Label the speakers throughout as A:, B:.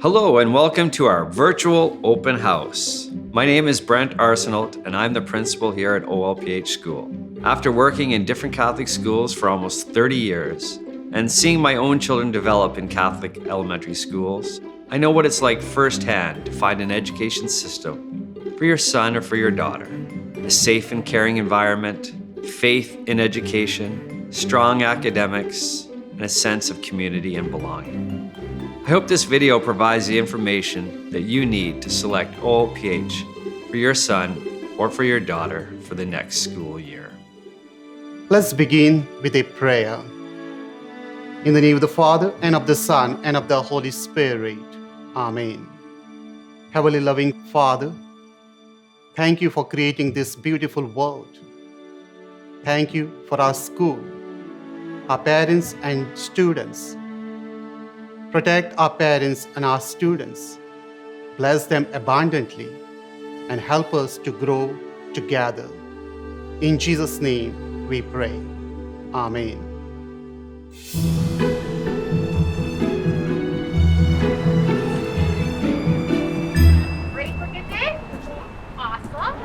A: Hello and welcome to our virtual open house. My name is Brent Arsenault and I'm the principal here at O.L.P.H school. After working in different Catholic schools for almost 30 years and seeing my own children develop in Catholic elementary schools, I know what it's like firsthand to find an education system for your son or for your daughter. A safe and caring environment, faith in education, strong academics, and a sense of community and belonging. I hope this video provides the information that you need to select O.L.P.H for your son or for your daughter for the next school year.
B: Let's begin with a prayer. In the name of the Father, and of the Son, and of the Holy Spirit. Amen. Heavenly loving Father, thank you for creating this beautiful world. Thank you for our school, our parents and students. Protect our parents and our students. Bless them abundantly and help us to grow together. In Jesus' name we pray. Amen.
C: Ready for good day? Awesome.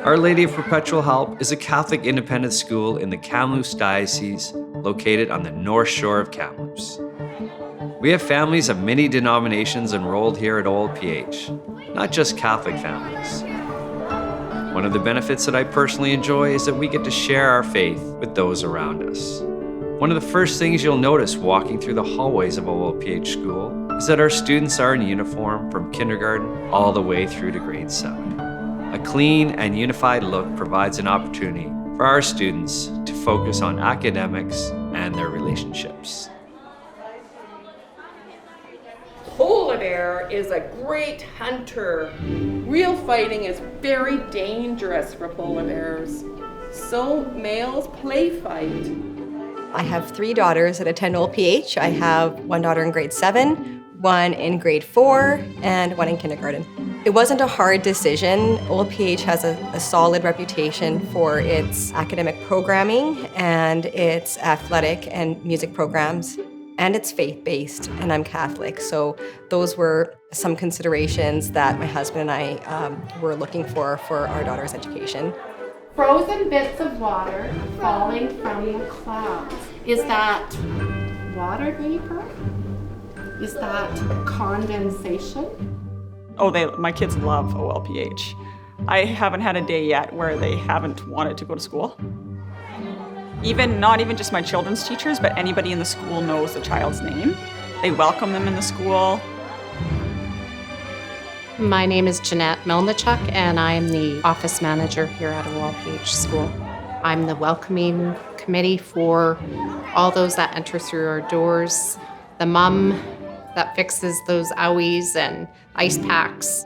A: Our Lady of Perpetual Help is a Catholic independent school in the Kamloops Diocese located on the north shore of Kamloops. We have families of many denominations enrolled here at O.L.P.H, not just Catholic families. One of the benefits that I personally enjoy is that we get to share our faith with those around us. One of the first things you'll notice walking through the hallways of O.L.P.H school is that our students are in uniform from kindergarten all the way through to grade 7. A clean and unified look provides an opportunity for our students to focus on academics and their relationships.
D: Polar bear is a great hunter. Real fighting is very dangerous for polar bears. So males play fight.
E: I have 3 daughters that attend O.L.P.H. I have one daughter in grade 7, one in grade 4, and one in kindergarten. It wasn't a hard decision. O.L.P.H has a solid reputation for its academic programming and its athletic and music programs, and it's faith-based, and I'm Catholic. So those were some considerations that my husband and I were looking for our daughter's education.
C: Frozen bits of water falling from the clouds. Is that water vapor? Is that condensation?
F: My kids love O.L.P.H. I haven't had a day yet where they haven't wanted to go to school. Not even just my children's teachers, but anybody in the school knows the child's name. They welcome them in the school.
G: My name is Jeanette Melnichuk, and I am the office manager here at O.L.P.H school. I'm the welcoming committee for all those that enter through our doors, the mom that fixes those owies and ice packs.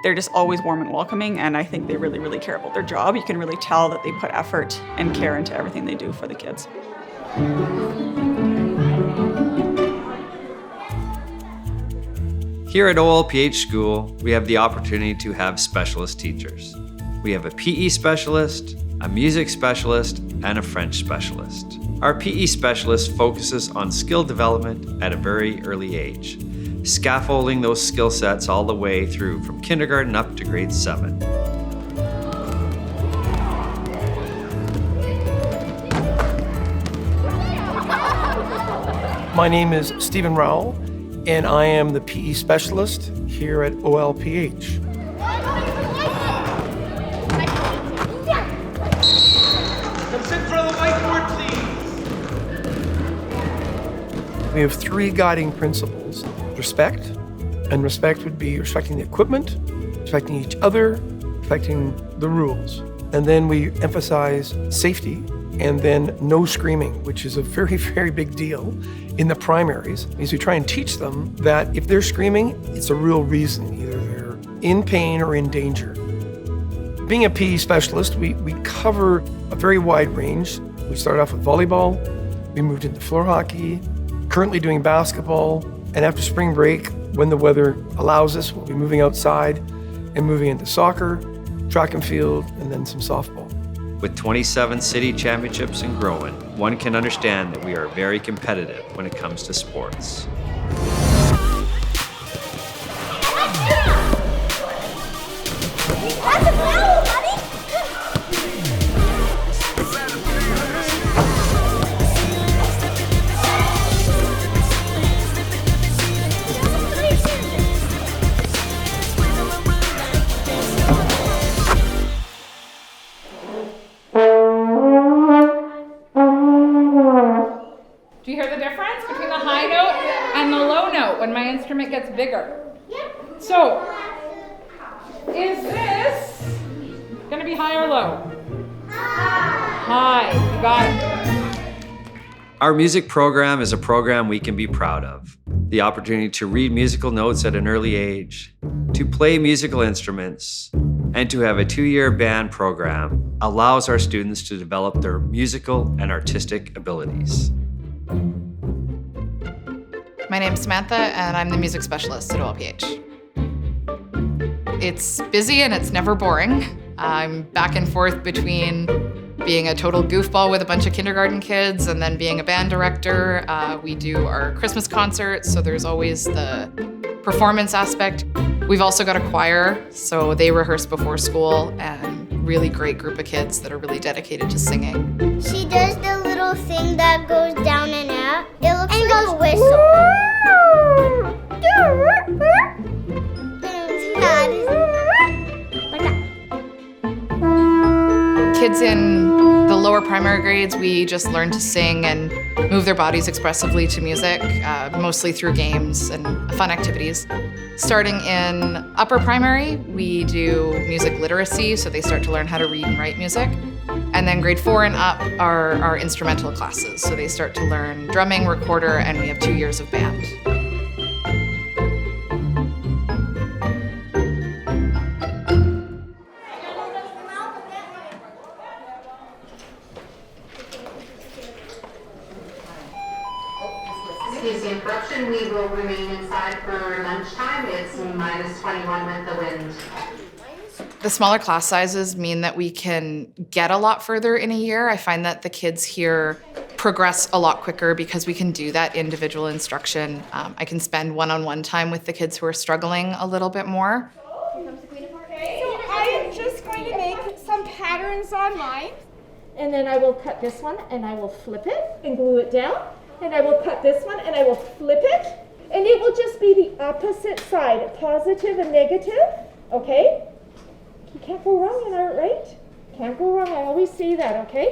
F: They're just always warm and welcoming, and I think they really, really care about their job. You can really tell that they put effort and care into everything they do for the kids.
A: Here at O.L.P.H school, we have the opportunity to have specialist teachers. We have a PE specialist, a music specialist, and a French specialist. Our PE specialist focuses on skill development at a very early age, scaffolding those skill sets all the way through from kindergarten up to grade 7.
H: My name is Stephen Rowell, and I am the PE specialist here at O.L.P.H. We have 3 guiding principles: respect, and respect would be respecting the equipment, respecting each other, respecting the rules. And then we emphasize safety, and then no screaming, which is a very, very big deal in the primaries, because we try and teach them that if they're screaming, it's a real reason. Either they're in pain or in danger. Being a PE specialist, we cover a very wide range. We started off with volleyball, we moved into floor hockey, currently doing basketball, and after spring break, when the weather allows us, we'll be moving outside and moving into soccer, track and field, and then some softball.
A: With 27 city championships and growing, one can understand that we are very competitive when it comes to sports.
I: Do you hear the difference between the high note and the low note when my instrument gets bigger? So, is this going to be high or low? High. You got it.
A: Our music program is a program we can be proud of. The opportunity to read musical notes at an early age, to play musical instruments, and to have a 2-year band program allows our students to develop their musical and artistic abilities.
J: My name's Samantha, and I'm the music specialist at O.L.P.H. It's busy and it's never boring. I'm back and forth between being a total goofball with a bunch of kindergarten kids and then being a band director. We do our Christmas concerts, so there's always the performance aspect. We've also got a choir, so they rehearse before school, and really great group of kids that are really dedicated to singing.
K: She does the little thing that goes down and out. It looks like a whistle.
J: Kids in the lower primary grades, we just learn to sing and move their bodies expressively to music, mostly through games and fun activities. Starting in upper primary, we do music literacy, so they start to learn how to read and write music. And then grade 4 and up are our instrumental classes, so they start to learn drumming, recorder, and we have 2 years of band.
L: Excuse the interruption, we will remain inside for lunchtime. It's -21 with the wind.
J: The smaller class sizes mean that we can get a lot further in a year. I find that the kids here progress a lot quicker because we can do that individual instruction. I can spend one-on-one time with the kids who are struggling a little bit more.
M: Okay, so I am just going to make some patterns on mine, and then I will cut this one and I will flip it and glue it down. And I will cut this one and I will flip it, and it will just be the opposite side, positive and negative, okay? You can't go wrong in art, right? Can't go wrong, I always say that, okay?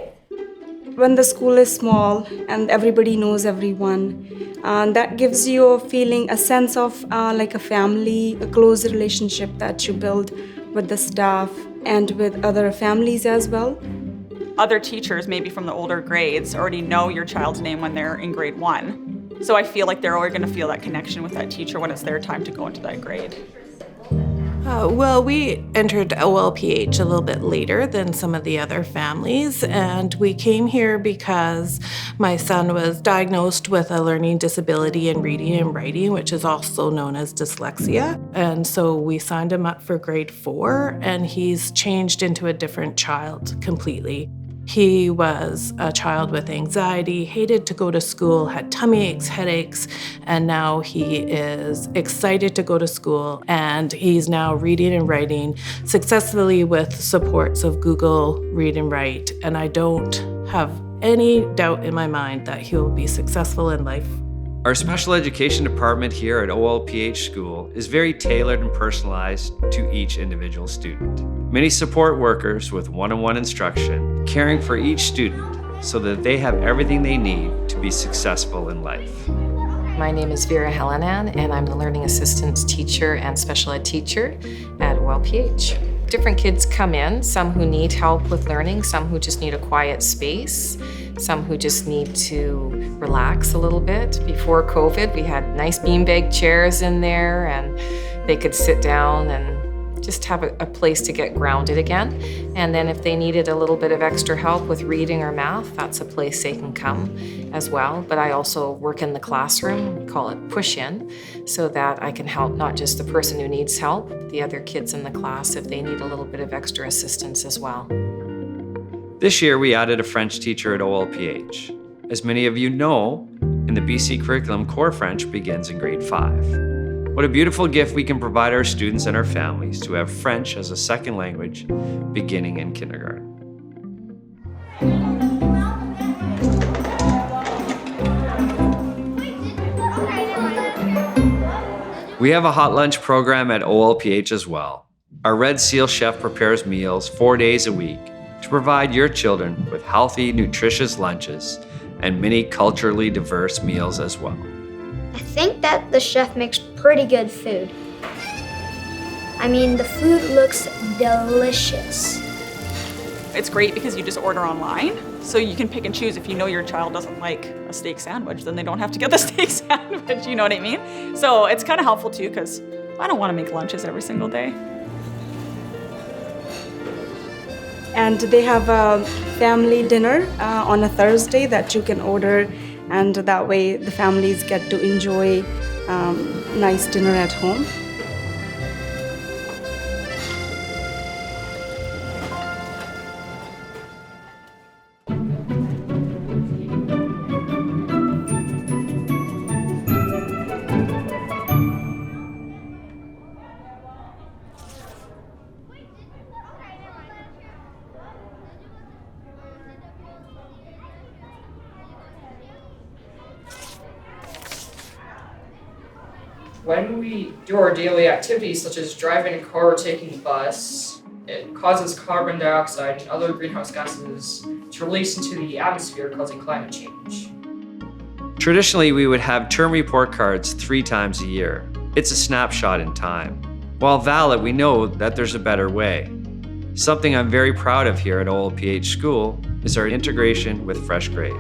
N: When the school is small and everybody knows everyone, that gives you a feeling, a sense of like a family, a close relationship that you build with the staff and with other families as well.
F: Other teachers, maybe from the older grades, already know your child's name when they're in grade 1. So I feel like they're always going to feel that connection with that teacher when it's their time to go into that grade.
O: Well, we entered O.L.P.H a little bit later than some of the other families, and we came here because my son was diagnosed with a learning disability in reading and writing, which is also known as dyslexia. And so we signed him up for grade 4, and he's changed into a different child completely. He was a child with anxiety, hated to go to school, had tummy aches, headaches, and now he is excited to go to school, and he's now reading and writing successfully with supports of Google Read and Write, and I don't have any doubt in my mind that he will be successful in life.
A: Our special education department here at O.L.P.H school is very tailored and personalized to each individual student. Many support workers with one-on-one instruction, caring for each student so that they have everything they need to be successful in life.
P: My name is Vera Helenan, and I'm the Learning Assistance Teacher and Special Ed Teacher at O.L.P.H. Different kids come in, some who need help with learning, some who just need a quiet space, some who just need to relax a little bit. Before COVID, we had nice beanbag chairs in there, and they could sit down and just have a place to get grounded again. And then if they needed a little bit of extra help with reading or math, that's a place they can come as well. But I also work in the classroom, we call it push-in, so that I can help not just the person who needs help, but the other kids in the class if they need a little bit of extra assistance as well.
A: This year, we added a French teacher at O.L.P.H. As many of you know, in the BC curriculum, Core French begins in grade 5. What a beautiful gift we can provide our students and our families to have French as a second language beginning in kindergarten. We have a hot lunch program at O.L.P.H as well. Our Red Seal chef prepares meals 4 days a week to provide your children with healthy, nutritious lunches and many culturally diverse meals as well.
Q: I think that the chef makes pretty good food. I mean, the food looks delicious.
F: It's great because you just order online, so you can pick and choose. If you know your child doesn't like a steak sandwich, then they don't have to get the steak sandwich, you know what I mean? So it's kind of helpful too, because I don't want to make lunches every single day.
N: And they have a family dinner on a Thursday that you can order, and that way the families get to enjoy nice dinner at home.
R: When we do our daily activities, such as driving a car or taking a bus, it causes carbon dioxide and other greenhouse gases to release into the atmosphere, causing climate change.
A: Traditionally, we would have term report cards 3 times a year. It's a snapshot in time. While valid, we know that there's a better way. Something I'm very proud of here at O.L.P.H School is our integration with Fresh Grade.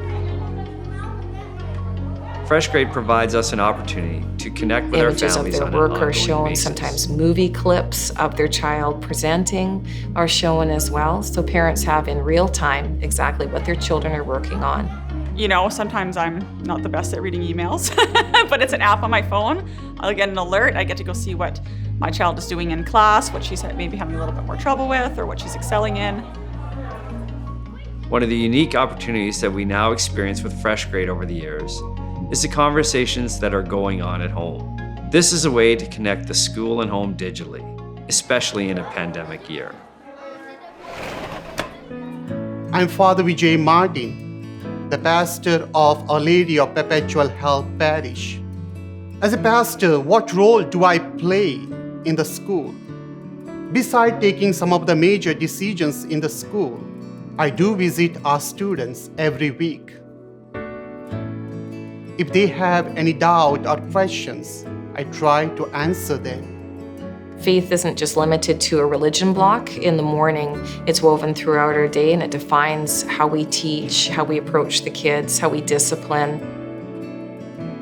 A: Fresh Grade provides us an opportunity to connect with our families on an
P: Images of their work are
A: ongoing
P: shown,
A: basis.
P: sometimes movie clips of their child presenting are shown as well, so parents have in real time exactly what their children are working on.
F: You know, sometimes I'm not the best at reading emails, but it's an app on my phone. I'll get an alert. I get to go see what my child is doing in class, what she's maybe having a little bit more trouble with, or what she's excelling in.
A: One of the unique opportunities that we now experience with Fresh Grade over the years is the conversations that are going on at home. This is a way to connect the school and home digitally, especially in a pandemic year.
B: I'm Father Vijay Martin, the pastor of Our Lady of Perpetual Help Parish. As a pastor, what role do I play in the school? Besides taking some of the major decisions in the school, I do visit our students every week. If they have any doubt or questions, I try to answer them.
P: Faith isn't just limited to a religion block. In the morning, it's woven throughout our day, and it defines how we teach, how we approach the kids, how we discipline.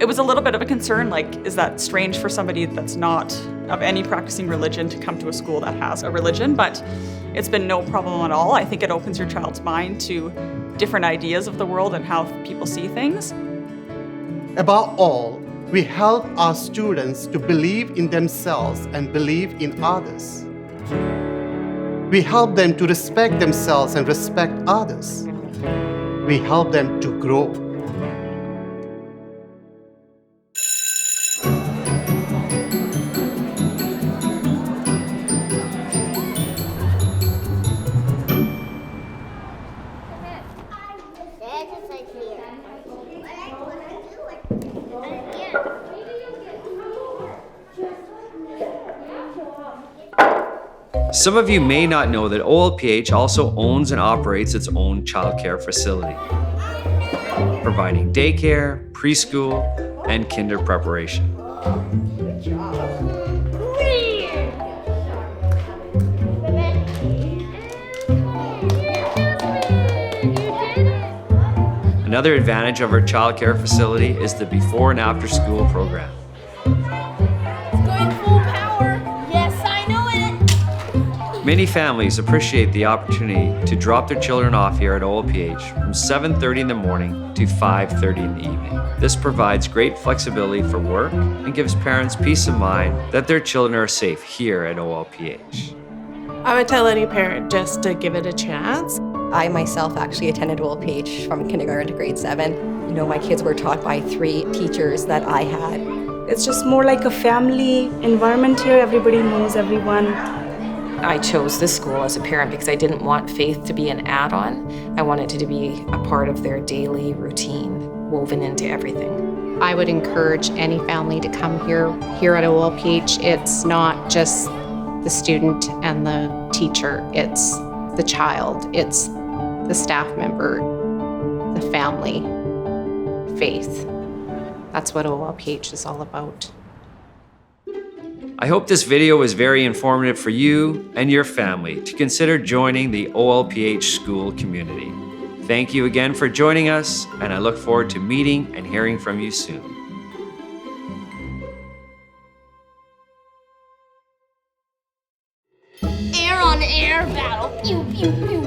F: It was a little bit of a concern, like, is that strange for somebody that's not of any practicing religion to come to a school that has a religion? But it's been no problem at all. I think it opens your child's mind to different ideas of the world and how people see things.
B: Above all, we help our students to believe in themselves and believe in others. We help them to respect themselves and respect others. We help them to grow.
A: Some of you may not know that O.L.P.H also owns and operates its own childcare facility, providing daycare, preschool, and kinder preparation.
K: Good job.
A: Another advantage of our childcare facility is the before and after school program. Many families appreciate the opportunity to drop their children off here at O.L.P.H from 7:30 in the morning to 5:30 in the evening. This provides great flexibility for work and gives parents peace of mind that their children are safe here at O.L.P.H.
O: I would tell any parent just to give it a chance.
E: I myself actually attended O.L.P.H from kindergarten to grade 7. You know, my kids were taught by 3 teachers that I had.
N: It's just more like a family environment here. Everybody knows everyone.
P: I chose this school as a parent because I didn't want faith to be an add-on. I wanted it to be a part of their daily routine, woven into everything.
G: I would encourage any family to come here at O.L.P.H. It's not just the student and the teacher, it's the child, it's the staff member, the family, faith. That's what O.L.P.H. is all about.
A: I hope this video was very informative for you and your family to consider joining the O.L.P.H. school community. Thank you again for joining us, and I look forward to meeting and hearing from you soon.
K: Air on air battle. Pew, pew, pew.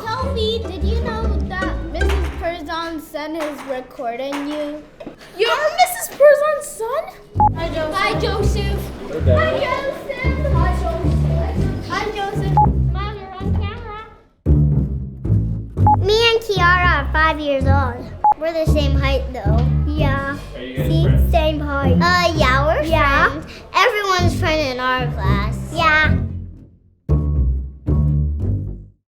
K: Sophie, did you know that Mrs. Curzon's son is recording you? You're Mrs. Curzon's son? Hi, Joseph. Hi, Joseph.
R: Okay.
K: Hi, Joseph. Hi, Joseph. Hi, Joseph. Mom, you're on camera. Me and Kiara are 5 years old. We're the same height, though. Yeah.
R: Are you guys
K: See,
R: friends?
K: same height. Yeah, we're friends. Everyone's friend in our class. Yeah.